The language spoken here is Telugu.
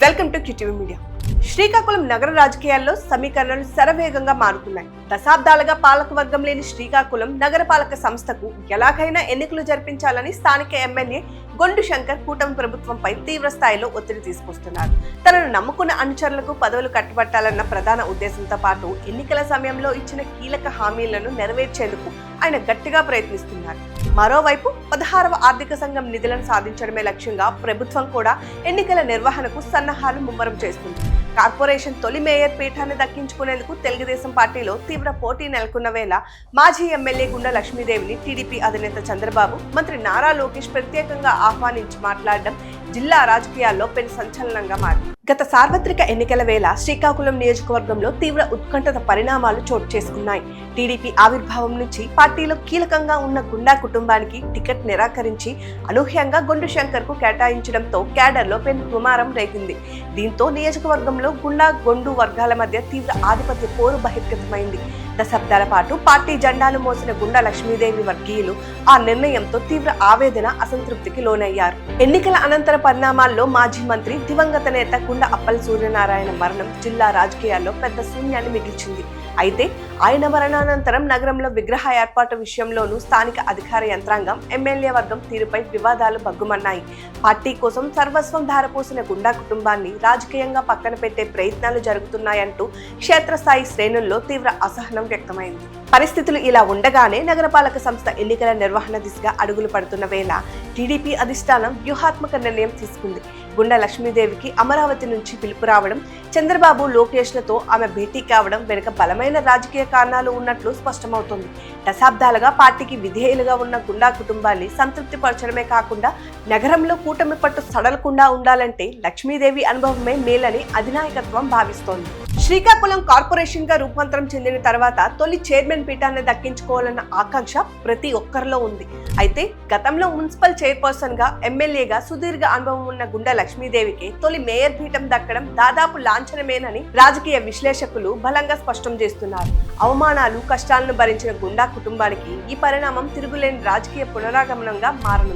Welcome to QTV media. Srikakulam నగర రాజకీయాల్లో సమీకరణలు శరవేగంగా మారుతున్నాయి. దశాబ్దాలుగా పాలకవర్గం లేని శ్రీకాకుళం నగరపాలక సంస్థకు ఎలాగైనా ఎన్నికలు జరిపించాలని స్థానిక ఎమ్మెల్యే గొండు శంకర్ కూటమి ప్రభుత్వంపై తీవ్ర స్థాయిలో ఒత్తిడి తీసుకొస్తున్నారు. తనను నమ్ముకున్న అనుచరులకు పదవులు కట్టబట్టాలన్న ప్రధాన ఉద్దేశంతో పాటు ఎన్నికల సమయంలో ఇచ్చిన కీలక హామీలను నెరవేర్చేందుకు ఆయన గట్టిగా ప్రయత్నిస్తున్నారు. మరోవైపు 16వ ఆర్థిక సంఘం నిధులను సాధించడమే లక్ష్యంగా ప్రభుత్వం కూడా ఎన్నికల నిర్వహణకు సన్నాహాలు ముమ్మరం చేస్తుంది. కార్పొరేషన్ తొలి మేయర్ పీఠాన్ని దక్కించుకునేందుకు తెలుగుదేశం పార్టీలో తీవ్ర పోటీ నెలకొన్న వేళ మాజీ ఎమ్మెల్యే గుండా లక్ష్మీదేవిని టీడీపీ అధినేత చంద్రబాబు, మంత్రి నారా లోకేష్ ప్రత్యేకంగా ఆహ్వానించి మాట్లాడడం జిల్లా రాజకీయాల్లో పెను సంచలనంగా మారింది. గత సార్వత్రిక ఎన్నికల వేళ శ్రీకాకుళం నియోజకవర్గంలో తీవ్ర ఉత్కంఠత పరిణామాలు చోటు చేసుకున్నాయి. టీడీపీ ఆవిర్భావం నుంచి పార్టీలో కీలకంగా ఉన్న గుండా కుటుంబానికి టికెట్ నిరాకరించి అనూహ్యంగా గొండు శంకర్ కు కేటాయించడంతో క్యాడర్లో పెను దుమారం రేగింది. దీంతో నియోజకవర్గంలో గుండా గొండు వర్గాల మధ్య తీవ్ర ఆధిపత్య పోరు బహిర్గతమైంది. దశాబ్దాల పాటు పార్టీ జెండాలు మోసిన గుండా లక్ష్మీదేవి వర్గీయులు ఆ నిర్ణయంతో తీవ్ర ఆవేదన, అసంతృప్తికి లోనయ్యారు. ఎన్నికల అనంతర పరిణామాల్లో మాజీ మంత్రి, దివంగత నేత గుండా అప్పల్ సూర్యనారాయణ మరణం జిల్లా రాజకీయాల్లో పెద్ద శూన్యాన్ని మిగిల్చింది. అయితే ఆయన మరణానంతరం నగరంలో విగ్రహ ఏర్పాటు విషయంలోనూ స్థానిక అధికార యంత్రాంగం, ఎమ్మెల్యే వర్గం తీరుపై వివాదాలు భగ్గుమన్నాయి. పార్టీ కోసం సర్వస్వం ధారపోసిన గుండా కుటుంబాన్ని రాజకీయంగా పక్కన పెట్టే ప్రయత్నాలు జరుగుతున్నాయంటూ క్షేత్రస్థాయి శ్రేణుల్లో తీవ్ర అసహనం వ్యక్తమైంది. పరిస్థితులు ఇలా ఉండగానే నగరపాలక సంస్థ ఎన్నికల నిర్వహణ దిశగా అడుగులు పడుతున్న వేళ టీడీపీ అధిష్టానం వ్యూహాత్మక నిర్ణయం తీసుకుంది. గుండా లక్ష్మీదేవికి అమరావతి నుంచి పిలుపు రావడం, చంద్రబాబు, లోకేష్లతో ఆమె భేటీ కావడం వెనుక బలమైన రాజకీయ కారణాలు ఉన్నట్లు స్పష్టమవుతోంది. దశాబ్దాలుగా పార్టీకి విధేయులుగా ఉన్న గుండా కుటుంబాన్ని సంతృప్తి పరచడమే కాకుండా నగరంలో కూటమి పట్టు సడలకుండా ఉండాలంటే లక్ష్మీదేవి అనుభవమే మేలని అధినాయకత్వం భావిస్తోంది. శ్రీకాకుళం కార్పొరేషన్ గా రూపాంతరం చెందిన తర్వాత తొలి చైర్మన్ పీఠాన్ని దక్కించుకోవాలన్న ఆకాంక్ష ప్రతి ఒక్కరిలో ఉంది. అయితే గతంలో మున్సిపల్ చైర్పర్సన్ గా, ఎమ్మెల్యేగా సుదీర్ఘ అనుభవం ఉన్న గుండా లక్ష్మీదేవికి తొలి మేయర్ పీఠం దక్కడం దాదాపు లాంఛనమేనని రాజకీయ విశ్లేషకులు బలంగా స్పష్టం చేస్తున్నారు. అవమానాలు, కష్టాలను భరించిన గుండా కుటుంబానికి ఈ పరిణామం తిరుగులేని రాజకీయ పునరాగమనంగా మారనుంది.